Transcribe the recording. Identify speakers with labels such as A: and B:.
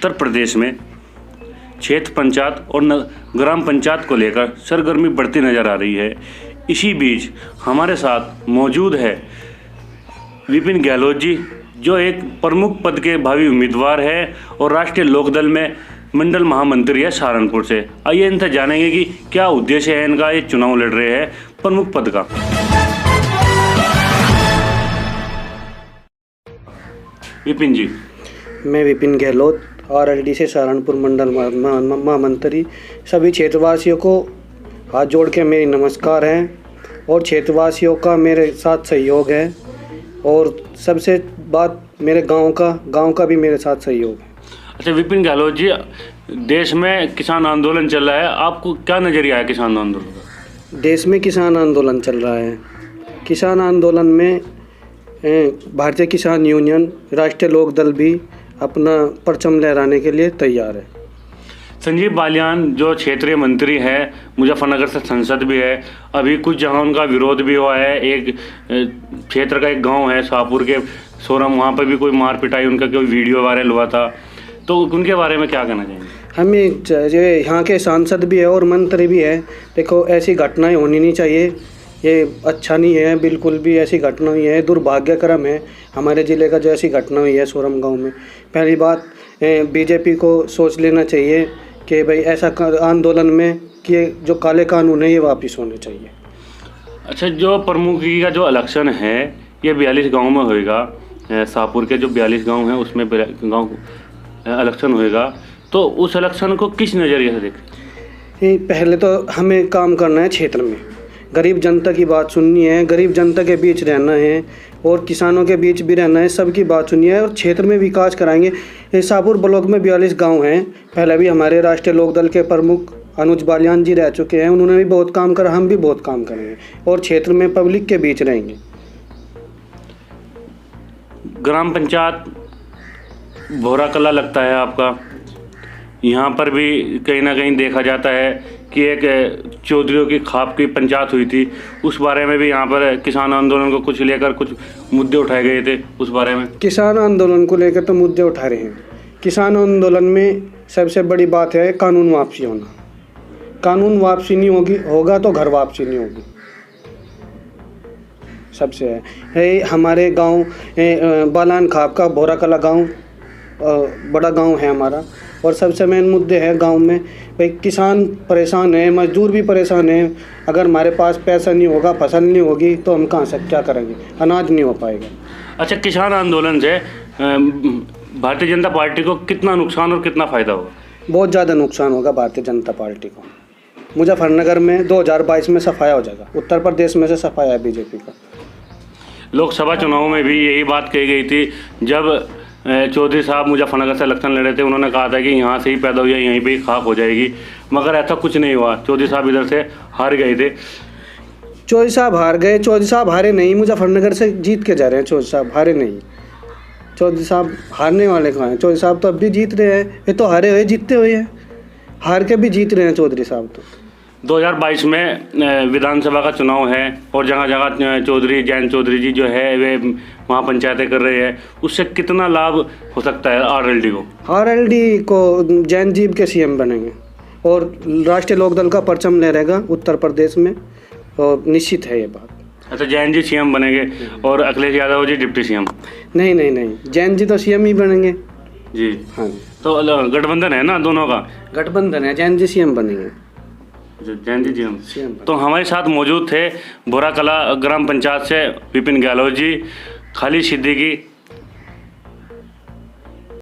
A: उत्तर प्रदेश में क्षेत्र पंचायत और ग्राम पंचायत को लेकर सरगर्मी बढ़ती नज़र आ रही है। इसी बीच हमारे साथ मौजूद है विपिन गहलोत जी, जो एक प्रमुख पद के भावी उम्मीदवार है और राष्ट्रीय लोकदल में मंडल महामंत्री है सहारनपुर से। आइए इनसे जानेंगे कि क्या उद्देश्य है इनका, ये चुनाव लड़ रहे हैं प्रमुख पद का। विपिन जी।
B: मैं विपिन गहलोत RLD से सहारनपुर मंडल महामंत्री। सभी क्षेत्रवासियों को हाथ जोड़ के मेरी नमस्कार है और क्षेत्रवासियों का मेरे साथ सहयोग है और सबसे बात मेरे गांव का भी मेरे साथ सहयोग है।
A: अच्छा विपिन गहलोत जी, देश में किसान आंदोलन चल रहा है, आपको क्या नज़रिया है किसान आंदोलन का?
B: देश में किसान आंदोलन चल रहा है। किसान आंदोलन में भारतीय किसान यूनियन, राष्ट्रीय लोकदल भी अपना परचम लहराने के लिए तैयार है।
A: संजीव बालियान जो क्षेत्रीय मंत्री है, मुजफ्फरनगर से सांसद भी है, अभी कुछ जहां उनका विरोध भी हुआ है। एक क्षेत्र का एक गांव है शाहपुर के सोरम, वहां पर भी कोई मार पिटाई, उनका कोई वीडियो वायरल हुआ था, तो उनके बारे में क्या कहना चाहेंगे?
B: हमें जो यहाँ के सांसद भी है और मंत्री भी है, देखो ऐसी घटनाएं होनी नहीं चाहिए, ये अच्छा नहीं है, बिल्कुल भी ऐसी घटना हुई है, दुर्भाग्यक्रम है हमारे ज़िले का जो ऐसी घटना हुई है सोरम गांव में। पहली बात बीजेपी को सोच लेना चाहिए कि भाई ऐसा आंदोलन में कि जो काले कानून है ये वापस होने चाहिए।
A: अच्छा, जो प्रमुखी का जो इलेक्शन है ये 42 गाँव में होएगा, शाहपुर के जो 42 गाँव हैं उसमें गाँव इलेक्शन होएगा, तो उस इलेक्शन को किस नज़रिए से देखें?
B: पहले तो हमें काम करना है, क्षेत्र में गरीब जनता की बात सुननी है, गरीब जनता के बीच रहना है और किसानों के बीच भी रहना है, सबकी बात सुनिए और क्षेत्र में विकास कराएंगे। शाहपुर ब्लॉक में 42 गांव हैं, पहले भी हमारे राष्ट्रीय लोकदल के प्रमुख अनुज बालियान जी रह चुके हैं, उन्होंने भी बहुत काम करा, हम भी बहुत काम करेंगे और क्षेत्र में पब्लिक के बीच रहेंगे।
A: ग्राम पंचायत भोरा कला लगता है आपका, यहाँ पर भी कहीं ना कहीं देखा जाता है कि एक चौधरियों की खाप की पंचायत हुई थी, उस बारे में भी यहाँ पर किसान आंदोलन को कुछ लेकर कुछ मुद्दे उठाए गए थे, उस बारे में?
B: किसान आंदोलन को लेकर तो मुद्दे उठा रहे हैं। किसान आंदोलन में सबसे बड़ी बात है कानून वापसी होना। कानून वापसी नहीं होगा तो घर वापसी नहीं होगी, सबसे है। हमारे गांव बालान खाप का भोरा कला गांव बड़ा गांव है हमारा और सबसे मेन मुद्दे हैं गांव में भाई किसान परेशान है, मजदूर भी परेशान है। अगर हमारे पास पैसा नहीं होगा, फसल नहीं होगी तो हम कहाँ से क्या करेंगे, अनाज नहीं हो पाएगा।
A: अच्छा, किसान आंदोलन से भारतीय जनता पार्टी को कितना नुकसान और कितना फ़ायदा होगा?
B: बहुत ज़्यादा नुकसान होगा भारतीय जनता पार्टी को। मुजफ्फरनगर में 2022 में सफाया हो जाएगा, उत्तर प्रदेश में से सफाया है बीजेपी का।
A: लोकसभा चुनाव में भी यही बात कही गई थी, जब चौधरी साहब मुजफ्फरनगर से इलेक्शन लड़े थे, उन्होंने कहा था कि यहाँ से ही पैदा हुई है, यहीं पे ही खाक हो जाएगी, मगर ऐसा कुछ नहीं हुआ। चौधरी साहब इधर से हार गए थे।
B: चौधरी साहब हार गए? चौधरी साहब हारे नहीं, मुजफ्फरनगर से जीत के जा रहे हैं। चौधरी साहब हारे नहीं, चौधरी साहब हारने वाले कहाँ हैं? चौधरी साहब तो अब भी जीत रहे हैं, ये तो हारे हुए जीतते हुए हैं, हार के भी जीत रहे हैं चौधरी साहब तो।
A: 2022 में विधानसभा का चुनाव है और जगह जगह चौधरी जैन चौधरी जी जो है वे वहाँ पंचायतें कर रहे हैं, उससे कितना लाभ हो सकता है RLD को?
B: RLD को जैन जी के CM बनेंगे और राष्ट्रीय लोकदल का परचम लहरेगा उत्तर प्रदेश में, और निश्चित है ये बात।
A: अच्छा, जैन जी CM बनेंगे और अखिलेश यादव जी डिप्टी CM?
B: नहीं, जैन जी तो CM ही बनेंगे
A: जी।
B: हाँ,
A: तो गठबंधन है ना दोनों का?
B: गठबंधन है, जैन जी CM बनेंगे।
A: जैन जी CM। तो हमारे साथ मौजूद थे भोरा कला ग्राम पंचायत से विपिन गहलोत जी, खालिद सिद्दीकी